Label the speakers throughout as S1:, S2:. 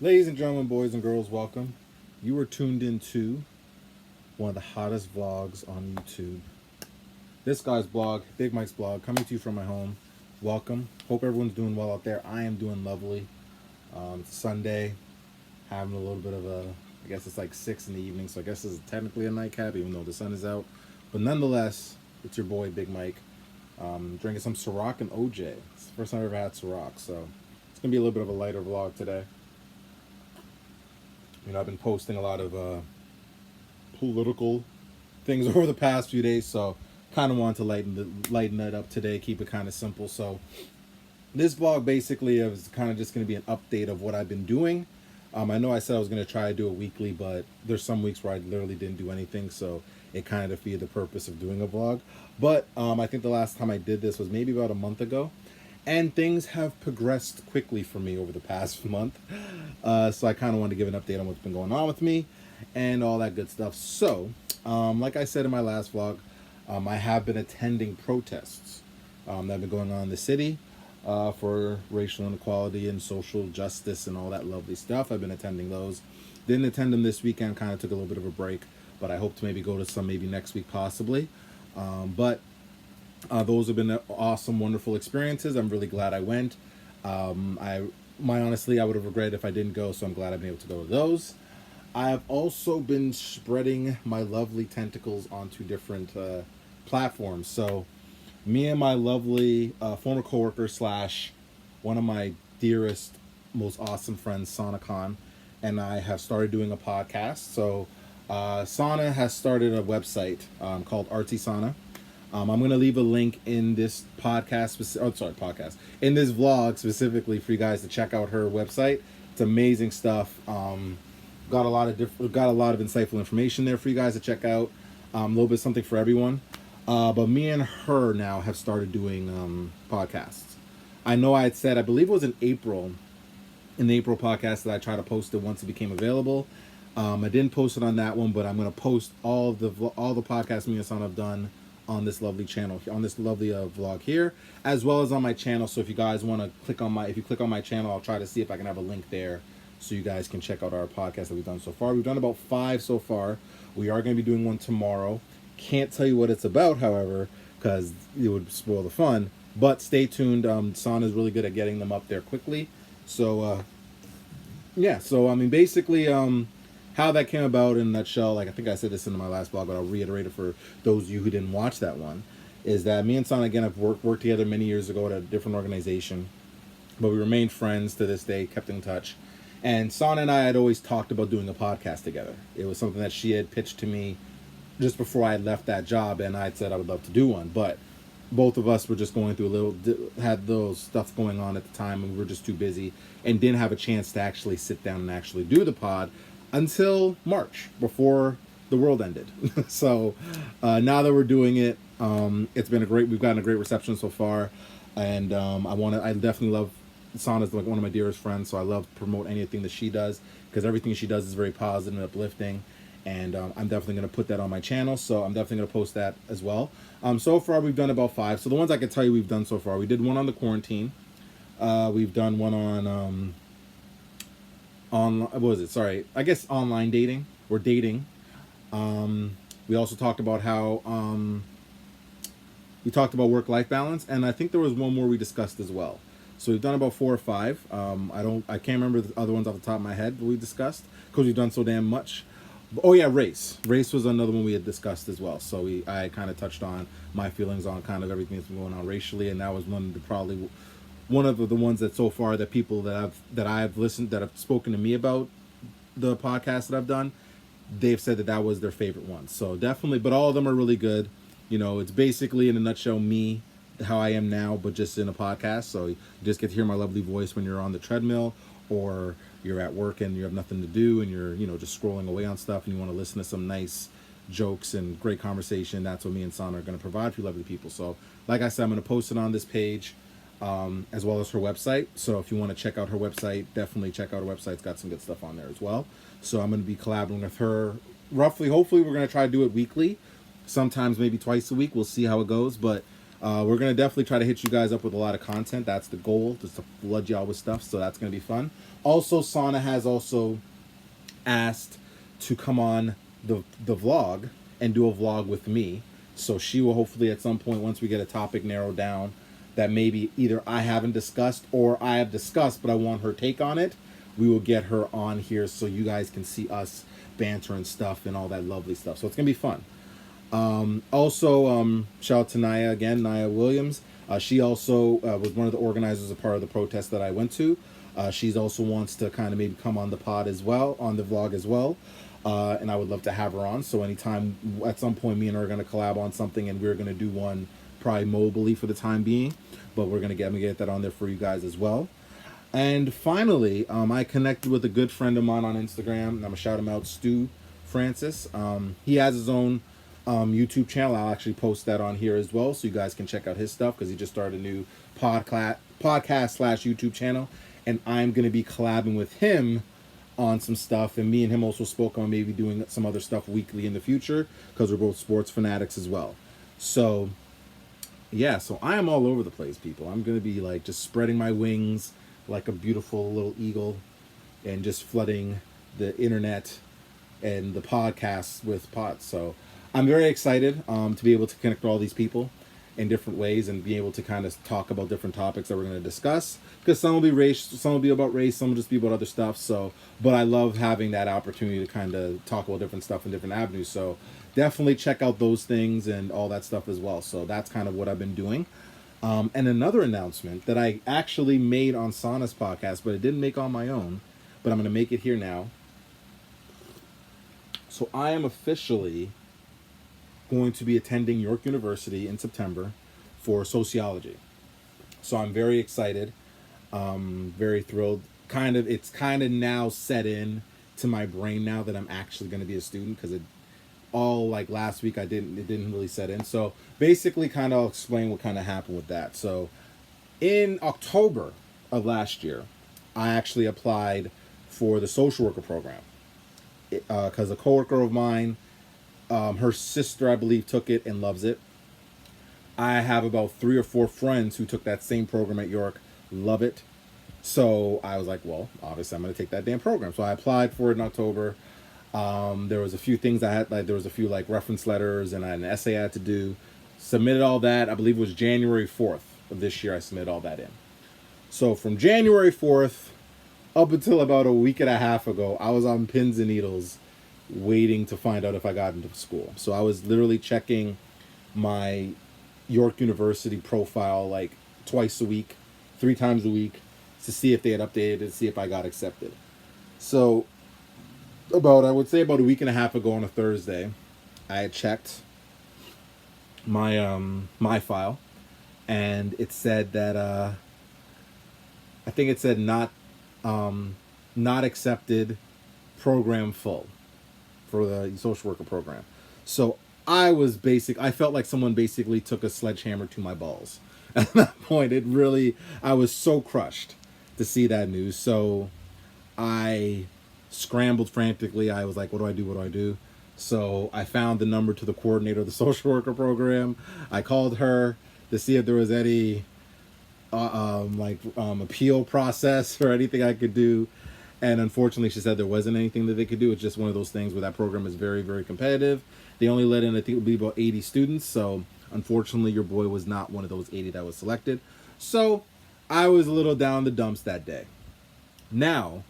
S1: Ladies and gentlemen, boys and girls, welcome. You are tuned into one of the hottest vlogs on YouTube. This guy's blog, Bigmikes blog, coming to you from my home. Welcome. Hope everyone's doing well out there. I am doing lovely. It's Sunday, having a little bit of a, I guess it's like 6 in the evening, so I guess it's technically a nightcap, even though the sun is out. But nonetheless, it's your boy, Big Mike, drinking some Ciroc and OJ. It's the first time I've ever had Ciroc, so it's going to be a little bit of a lighter vlog today. I've been posting a lot of political things over the past few days, so kind of wanted to lighten it up today, keep it kind of simple. So this vlog basically is kind of just going to be an update of what I've been doing. I know I said I was going to try to do it weekly, but there's some weeks where I literally didn't do anything, so it kind of defeated the purpose of doing a vlog. But I think the last time I did this was maybe about a month ago. And things have progressed quickly for me over the past month. So I kind of wanted to give an update on what's been going on with me and all that good stuff. So, like I said in my last vlog, I have been attending protests that have been going on in the city for racial inequality and social justice and all that lovely stuff. I've been attending those. Didn't attend them this weekend, kind of took a little bit of a break, but I hope to maybe go to some maybe next week possibly. But those have been awesome, wonderful experiences. I'm really glad I went. Honestly, I would have regretted if I didn't go, so I'm glad I've been able to go to those. I have also been spreading my lovely tentacles onto different platforms. So, me and my lovely former coworker slash one of my dearest, most awesome friends, SanaCon, and I have started doing a podcast. So, Sana has started a website called Artsy Sana. I'm going to leave a link in this podcast, in this vlog specifically for you guys to check out her website. It's amazing stuff. Got a lot of insightful information there for you guys to check out. A little bit something for everyone. But me and her now have started doing podcasts. I know I had said, I believe it was in the April podcast that I tried to post it once it became available. I didn't post it on that one, but I'm going to post all the podcasts me and Son have done on this lovely channel, on this lovely vlog here, as well as on my channel. So if you guys want to click on my channel, I'll try to see if I can have a link there so you guys can check out our podcast that we've done so far. We've done about 5 so far. We are going to be doing one tomorrow. Can't tell you what it's about, however, because it would spoil the fun. But stay tuned. Son is really good at getting them up there quickly. So, yeah. So, I mean, basically, how that came about in a nutshell, like I think I said this in my last blog, but I'll reiterate it for those of you who didn't watch that one, is that me and Son, again, have worked together many years ago at a different organization, but we remained friends to this day, kept in touch. And Son and I had always talked about doing a podcast together. It was something that she had pitched to me just before I had left that job, and I had said I would love to do one, but both of us were just going through had those stuff going on at the time, and we were just too busy and didn't have a chance to actually sit down and actually do the pod until March, before the world ended. So now that we're doing it, we've gotten a great reception so far, and I definitely love, Sana's like one of my dearest friends, so I love to promote anything that she does, because everything she does is very positive and uplifting, and I'm definitely going to put that on my channel, so I'm definitely going to post that as well. So far we've done about 5, so the ones I can tell you we've done so far, we did one on the quarantine, we've done one I guess online dating or dating. We also talked about how we talked about work-life balance, and I think there was one more we discussed as well. So we've done about 4 or 5. I can't remember the other ones off the top of my head that we discussed because we've done so damn much. Oh yeah, race was another one we had discussed as well. So I kind of touched on my feelings on kind of everything that's been going on racially, and that was one of the ones that so far that people that I've listened, that have spoken to me about the podcast that I've done, they've said that was their favorite one. So definitely, but all of them are really good. It's basically in a nutshell me, how I am now, but just in a podcast. So you just get to hear my lovely voice when you're on the treadmill, or you're at work and you have nothing to do and you're just scrolling away on stuff and you want to listen to some nice jokes and great conversation. That's what me and Sana are going to provide for you lovely people. So like I said, I'm going to post it on this page, as well as her website. So if you want to check out her website, definitely check out her website. It's got some good stuff on there as well. So I'm going to be collaborating with her hopefully we're going to try to do it weekly, sometimes maybe twice a week. We'll see how it goes, but We're going to definitely try to hit you guys up with a lot of content. That's the goal, just to flood y'all with stuff. So that's going to be fun. Also, Sana has also asked to come on the vlog and do a vlog with me. So she will hopefully at some point, once we get a topic narrowed down that maybe either I haven't discussed or I have discussed, but I want her take on it, we will get her on here so you guys can see us banter and stuff and all that lovely stuff. So it's going to be fun. Also, shout out to Naya again, Naya Williams. She also was one of the organizers, a part of the protest that I went to. She's also wants to kind of maybe come on the pod as well, on the vlog as well. And I would love to have her on. So anytime, at some point, me and her are going to collab on something, and we're going to do one probably mobily for the time being. But we're going to get that on there for you guys as well. And finally, I connected with a good friend of mine on Instagram. And I'm going to shout him out, Stu Francis. He has his own YouTube channel. I'll actually post that on here as well, so you guys can check out his stuff, because he just started a new podcast/YouTube channel. And I'm going to be collabing with him on some stuff. And me and him also spoke on maybe doing some other stuff weekly in the future, because we're both sports fanatics as well. So, yeah, so I am all over the place, people. I'm going to be like just spreading my wings like a beautiful little eagle and just flooding the internet and the podcasts with pods. So I'm very excited to be able to connect with all these people in different ways and be able to kind of talk about different topics that we're going to discuss, because some will be race, some will be about race, some will just be about other stuff. So, but I love having that opportunity to kind of talk about different stuff in different avenues. So definitely check out those things and all that stuff as well. So that's kind of what I've been doing. And another announcement that I actually made on Sana's podcast, but I didn't make on my own, but I'm going to make it here now. So I am officially going to be attending York University in September for sociology. So I'm very excited, very thrilled. It's kind of now set in to my brain now that I'm actually going to be a student, because it all like last week it didn't really set in. So basically kind of I'll explain what kind of happened with that. So in October of last year, I actually applied for the social worker program, because a coworker of mine, her sister, I believe, took it and loves it. I have about 3 or 4 friends who took that same program at York, love it. So I was like, well, obviously I'm going to take that damn program. So I applied for it in October. There was a few things I had, like there was a few like reference letters and an essay I had to do. Submitted all that. I believe it was January 4th of this year I submitted all that in. So from January 4th up until about a week and a half ago, I was on pins and needles waiting to find out if I got into school. So I was literally checking my York University profile like twice a week, 3 times a week, to see if they had updated it, see if I got accepted. So I would say about a week and a half ago on a Thursday, I had checked my my file, and it said that I think it said not accepted, program full for the social worker program. So I felt like someone basically took a sledgehammer to my balls. At that point, I was so crushed to see that news. So I scrambled frantically. I was like, what do I do? What do I do? So I found the number to the coordinator of the social worker program. I called her to see if there was any appeal process or anything I could do. And unfortunately, she said there wasn't anything that they could do. It's just one of those things where that program is very, very competitive. They only let in, I think it would be about 80 students. So unfortunately, your boy was not one of those 80 that was selected. So I was a little down in the dumps that day. Now,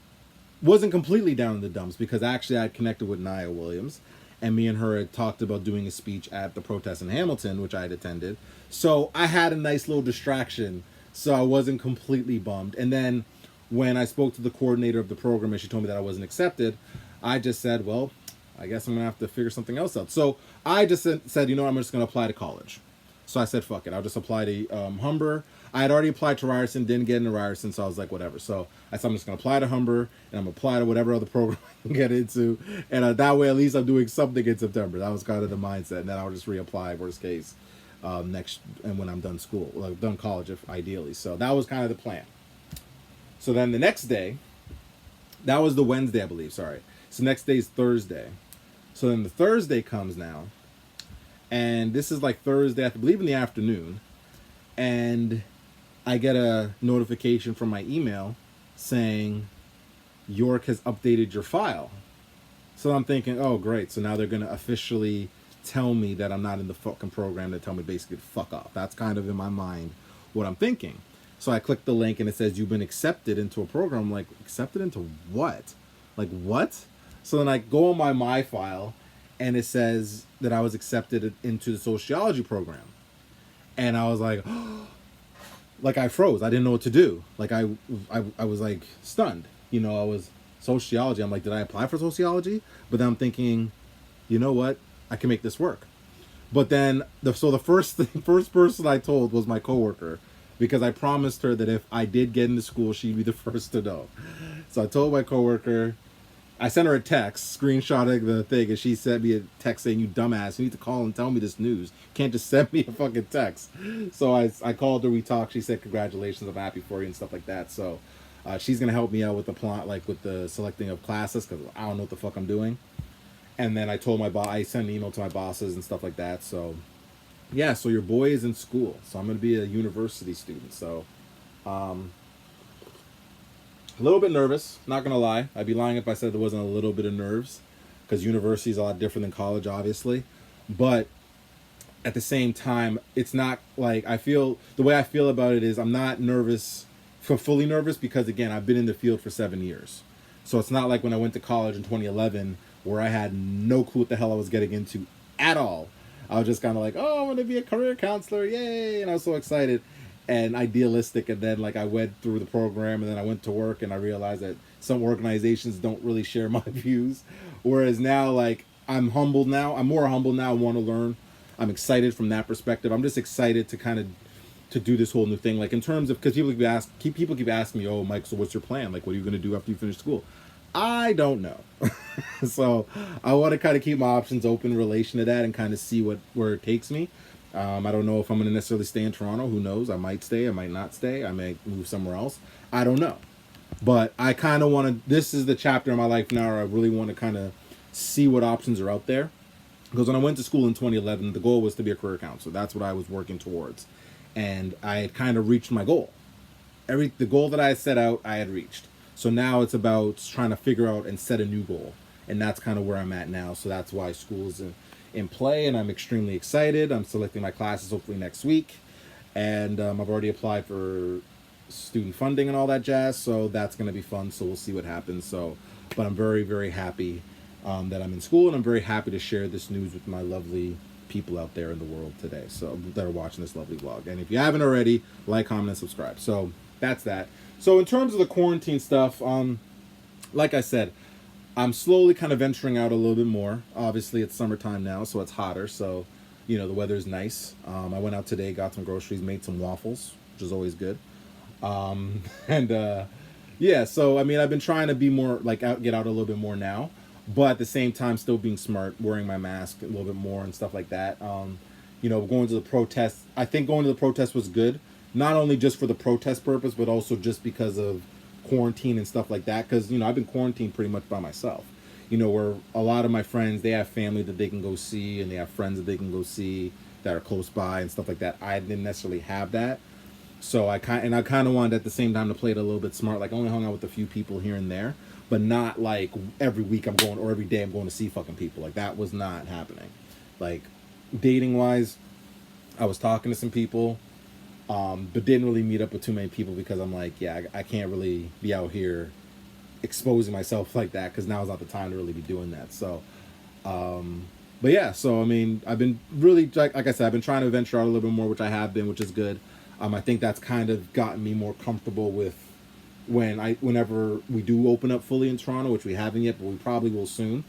S1: wasn't completely down in the dumps, because actually I connected with Naya Williams, and me and her had talked about doing a speech at the protest in Hamilton, which I had attended. So I had a nice little distraction, so I wasn't completely bummed. And then when I spoke to the coordinator of the program and she told me that I wasn't accepted, I just said, well, I guess I'm going to have to figure something else out. So I just said, I'm just going to apply to college. So I said, fuck it. I'll just apply to Humber. I had already applied to Ryerson, didn't get into Ryerson, so I was like, whatever. So I said, I'm just going to apply to Humber, and I'm going to apply to whatever other program I can get into. And that way, at least I'm doing something in September. That was kind of the mindset. And then I'll just reapply, worst case, next, and when I'm done school, like done college, if ideally. So that was kind of the plan. So then the next day, that was the Wednesday, I believe, sorry. So next day is Thursday. So then the Thursday comes now, and this is like Thursday, I believe in the afternoon, and I get a notification from my email saying York has updated your file. So I'm thinking, oh great, so now they're gonna officially tell me that I'm not in the fucking program. They tell me basically to fuck off. That's kind of in my mind what I'm thinking. So I click the link and it says you've been accepted into a program. I'm like, accepted into what? Like what? So then I go on my file and it says that I was accepted into the sociology program. And I was like, like I froze. I didn't know what to do. Like I was like stunned. You know, I was sociology. I'm like, did I apply for sociology? But then I'm thinking, you know what? I can make this work. But then the first person I told was my coworker, because I promised her that if I did get into school, she'd be the first to know. So I told my coworker. I sent her a text, screenshotting the thing, and she sent me a text saying, "You dumbass, you need to call and tell me this news. You can't just send me a fucking text." So I called her, we talked, she said, "Congratulations, I'm happy for you," and stuff like that. So she's going to help me out with the plot, like with the selecting of classes, because I don't know what the fuck I'm doing. And then I told my boss, I sent an email to my bosses and stuff like that. So yeah, so your boy is in school. So I'm going to be a university student. So a little bit nervous, not gonna lie. I'd be lying if I said there wasn't a little bit of nerves, because university is a lot different than college, obviously. But at the same time, it's not like the way I feel about it is I'm not nervous, fully nervous, because again, I've been in the field for 7 years. So it's not like when I went to college in 2011 where I had no clue what the hell I was getting into at all. I was just kind of like, oh, I'm going to be a career counselor, yay! And I was so excited and idealistic, and then like I went through the program, and then I went to work, and I realized that some organizations don't really share my views. Whereas now, like, I'm humbled now. I'm more humble now. I want to learn. I'm excited from that perspective. I'm just excited to kind of to do this whole new thing. Like in terms of, because people keep asking me, oh, Mike, so what's your plan? Like, what are you going to do after you finish school? I don't know. So I want to kind of keep my options open in relation to that and kind of see where it takes me. I don't know if I'm going to necessarily stay in Toronto. Who knows? I might stay. I might not stay. I may move somewhere else. I don't know. But I kind of want to, this is the chapter in my life now where I really want to kind of see what options are out there. Because when I went to school in 2011, the goal was to be a career counselor. That's what I was working towards. And I had kind of reached my goal. The goal that I had set out, I had reached. So now it's about trying to figure out and set a new goal. And that's kind of where I'm at now. So that's why school's in play, and I'm extremely excited. I'm selecting my classes hopefully next week. And I've already applied for student funding and all that jazz. So that's going to be fun. So we'll see what happens. So, but I'm very, very happy that I'm in school, and I'm very happy to share this news with my lovely people out there in the world today, so that are watching this lovely vlog. And if you haven't already, like, comment, and subscribe. So that's that. So in terms of the quarantine stuff, like I said, I'm slowly kind of venturing out a little bit more. Obviously it's summertime now, so it's hotter, so you know the weather's nice. I went out today, got some groceries, made some waffles, which is always good. Yeah, so I mean, I've been trying to be more like get out a little bit more now, but at the same time still being smart, wearing my mask a little bit more and stuff like that. You know, going to the protest, I think going to the protest was good, not only just for the protest purpose, but also just because of quarantine and stuff like that. Because, you know, I've been quarantined pretty much by myself. You know, where a lot of my friends, they have family that they can go see, and they have friends that they can go see that are close by and stuff like that. I didn't necessarily have that. So I kind of wanted at the same time to play it a little bit smart. Like, only hung out with a few people here and there, but not like every week I'm going, or every day I'm going to see fucking people. Like, that was not happening. Like, dating wise, I was talking to some people, but didn't really meet up with too many people, because I'm like, yeah, I can't really be out here exposing myself like that, because now is not the time to really be doing that. So, but yeah, so I mean, I've been really, like I said, I've been trying to venture out a little bit more, which I have been, which is good. I think that's kind of gotten me more comfortable with whenever we do open up fully in Toronto, which we haven't yet, but we probably will soon.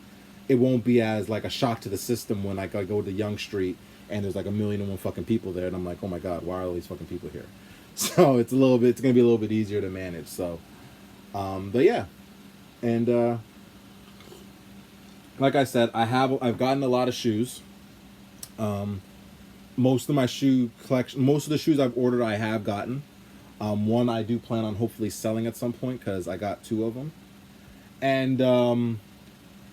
S1: It won't be as like a shock to the system when like I go to Yonge Street and there's like 1,000,001 fucking people there, and I'm like, oh my god, why are all these fucking people here? So it's gonna be a little bit easier to manage. So, but yeah, and like I said, I've gotten a lot of shoes. Most of my shoe collection, most of the shoes I've ordered, I have gotten. One I do plan on hopefully selling at some point, because I got 2 of them. And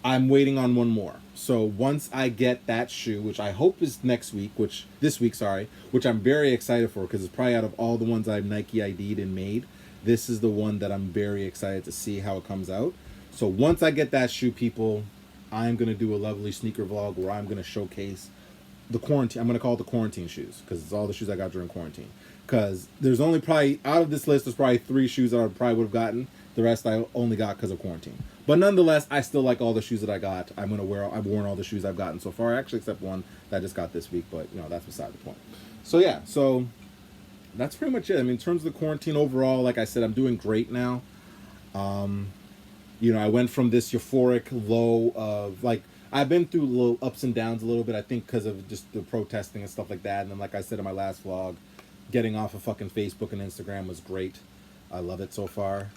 S1: I'm waiting on one more. So once I get that shoe, which I hope is this week, sorry, which I'm very excited for because it's probably out of all the ones I've Nike ID'd and made, this is the one that I'm very excited to see how it comes out. So once I get that shoe, people, I'm going to do a lovely sneaker vlog where I'm going to showcase the quarantine. I'm going to call it the quarantine shoes because it's all the shoes I got during quarantine. Because there's only probably, out of this list, there's probably 3 shoes that I probably would have gotten. The rest I only got because of quarantine. But nonetheless, I still like all the shoes that I got. I've worn all the shoes I've gotten so far, actually, except one that I just got this week. But, that's beside the point. So, yeah. So, that's pretty much it. I mean, in terms of the quarantine overall, like I said, I'm doing great now. I went from this euphoric low of, like, I've been through little ups and downs a little bit, I think, because of just the protesting and stuff like that. And then, like I said in my last vlog, getting off of fucking Facebook and Instagram was great. I love it so far.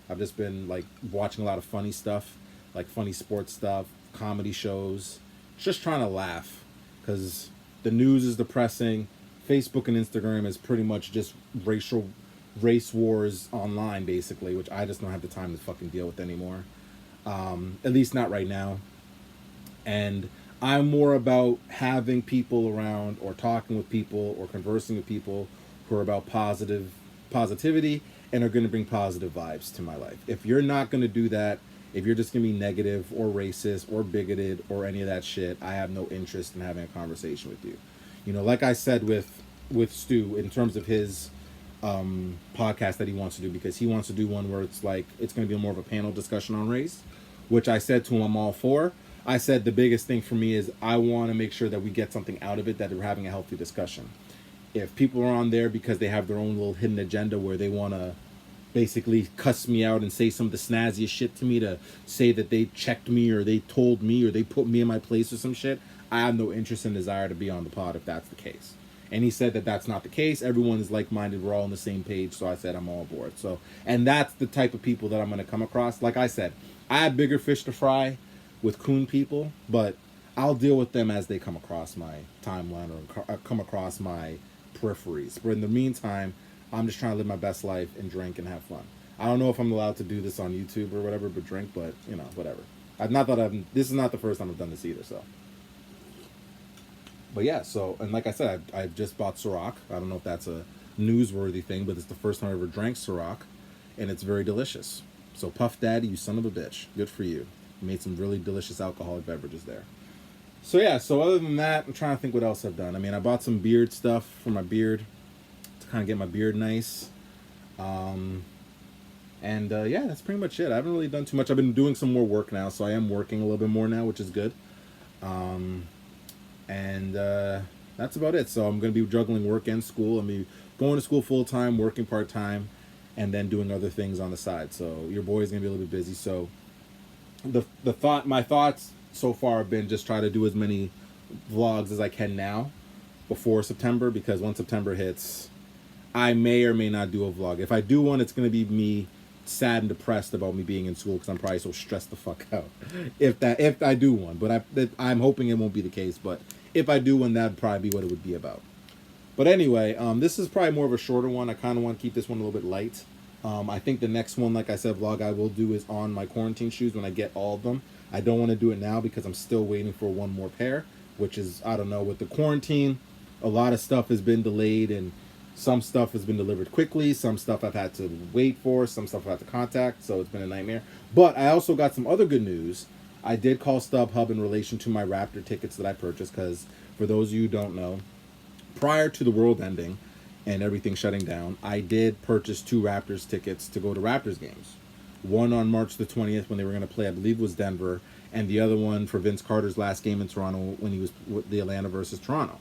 S1: I've just been, like, watching a lot of funny stuff, like funny sports stuff, comedy shows, just trying to laugh because the news is depressing. Facebook and Instagram is pretty much just race wars online, basically, which I just don't have the time to fucking deal with anymore. At least not right now. And I'm more about having people around or talking with people or conversing with people who are about positivity and are going to bring positive vibes to my life. If you're not going to do that, if you're just going to be negative or racist or bigoted or any of that shit, I have no interest in having a conversation with you. Like I said with Stu, in terms of his podcast that he wants to do, because he wants to do one where it's going to be more of a panel discussion on race, which I said to him I'm all for. I said the biggest thing for me is I want to make sure that we get something out of it, that we're having a healthy discussion. If people are on there because they have their own little hidden agenda where they want to basically cuss me out and say some of the snazziest shit to me to say that they checked me or they told me or they put me in my place or some shit, I have no interest and desire to be on the pod if that's the case. And he said that that's not the case. Everyone is like-minded. We're all on the same page. So I said I'm all aboard. So, and that's the type of people that I'm going to come across. Like I said, I have bigger fish to fry with coon people, but I'll deal with them as they come across my timeline or come across my peripheries. But in the meantime, I'm just trying to live my best life and drink and have fun. I don't know if I'm allowed to do this on YouTube or whatever, but drink, but whatever. This is not the first time I've done this either, so. But yeah, so, and like I said, I've just bought Ciroc. I don't know if that's a newsworthy thing, but it's the first time I ever drank Ciroc, and it's very delicious. So Puff Daddy, you son of a bitch. Good for you. Made some really delicious alcoholic beverages there. So yeah, so other than that, I'm trying to think what else I've done. I mean, I bought some beard stuff for my beard to kind of get my beard nice. Yeah, that's pretty much it. I haven't really done too much. I've been doing some more work now, so I am working a little bit more now, which is good. That's about it. So I'm going to be juggling work and school. I'm going to be going to school full-time, working part-time, and then doing other things on the side. So your boy's going to be a little bit busy. So my thoughts so far have been just try to do as many vlogs as I can now before September, because once September hits, I may or may not do a vlog. If I do one, it's going to be me sad and depressed about me being in school because I'm probably so stressed the fuck out. If I do one, but I'm hoping it won't be the case. But if I do one, that'd probably be what it would be about. But anyway, this is probably more of a shorter one. I kind of want to keep this one a little bit light. I think the next one, like I said, vlog I will do is on my quarantine shoes when I get all of them. I don't want to do it now because I'm still waiting for one more pair, which is, I don't know, with the quarantine, a lot of stuff has been delayed and some stuff has been delivered quickly. Some stuff I've had to wait for. Some stuff I've had to contact. So it's been a nightmare. But I also got some other good news. I did call StubHub in relation to my Raptor tickets that I purchased because, for those of you who don't know, prior to the world ending and everything shutting down, I did purchase 2 Raptors tickets to go to Raptors games. One on March the 20th when they were going to play, I believe it was Denver, and the other one for Vince Carter's last game in Toronto when he was with the Atlanta versus Toronto.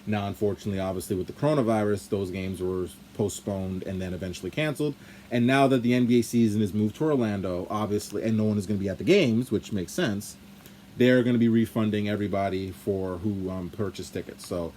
S1: Now, unfortunately, obviously, with the coronavirus, those games were postponed and then eventually canceled. And now that the NBA season is moved to Orlando, obviously, and no one is going to be at the games, which makes sense, they're going to be refunding everybody for who purchased tickets. So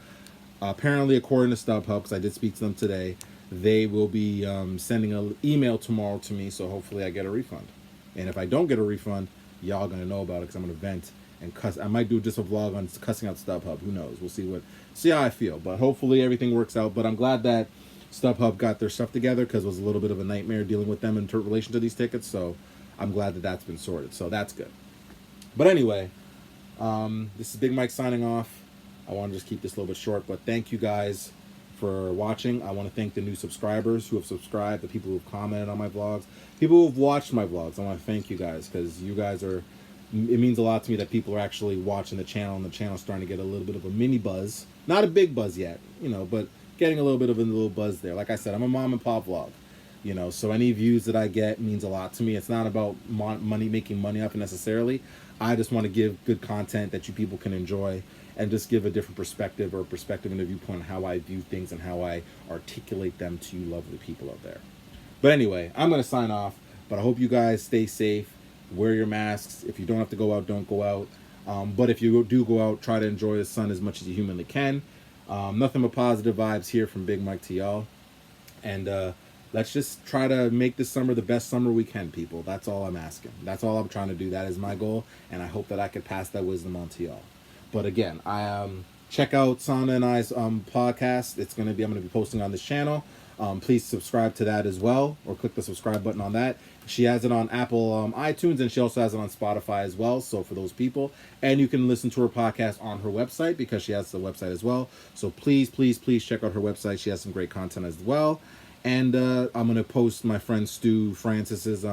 S1: apparently, according to StubHub, because I did speak to them today, they will be sending an email tomorrow to me, so hopefully I get a refund. And if I don't get a refund, y'all going to know about it because I'm going to vent and cuss. I might do just a vlog on cussing out StubHub. Who knows? We'll see how I feel. But hopefully everything works out. But I'm glad that StubHub got their stuff together because it was a little bit of a nightmare dealing with them in relation to these tickets. So I'm glad that that's been sorted. So that's good. But anyway, this is Big Mike signing off. I want to just keep this a little bit short, but thank you guys for watching. I want to thank the new subscribers who have subscribed, the people who have commented on my vlogs, people who have watched my vlogs. I want to thank you guys because you guys are, it means a lot to me that people are actually watching the channel, and the channel's starting to get a little bit of a mini buzz. Not a big buzz yet, you know, but getting a little bit of a little buzz there. Like I said, I'm a mom and pop vlog, you know, so any views that I get means a lot to me. It's not about money, making money off it necessarily. I just want to give good content that you people can enjoy, and just give a different perspective, or perspective and a viewpoint on how I view things and how I articulate them to you lovely people out there. But anyway, I'm going to sign off, but I hope you guys stay safe, wear your masks. If you don't have to go out, don't go out. But if you do go out, try to enjoy the sun as much as you humanly can. Nothing but positive vibes here from Big Mike to y'all. And let's just try to make this summer the best summer we can, people. That's all I'm asking. That's all I'm trying to do. That is my goal, and I hope that I can pass that wisdom on to y'all. But again, I check out Sana and I's podcast. I'm going to be posting on this channel. Please subscribe to that as well, or click the subscribe button on that. She has it on Apple iTunes, and she also has it on Spotify as well. So for those people, and you can listen to her podcast on her website because she has the website as well. So please, please, please check out her website. She has some great content as well. And I'm going to post my friend Stu Francis's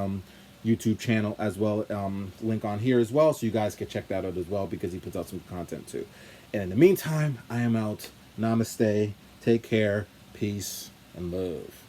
S1: YouTube channel as well, link on here as well, so you guys can check that out as well, because he puts out some content too. And in the meantime, I am out. Namaste, take care, peace, and love.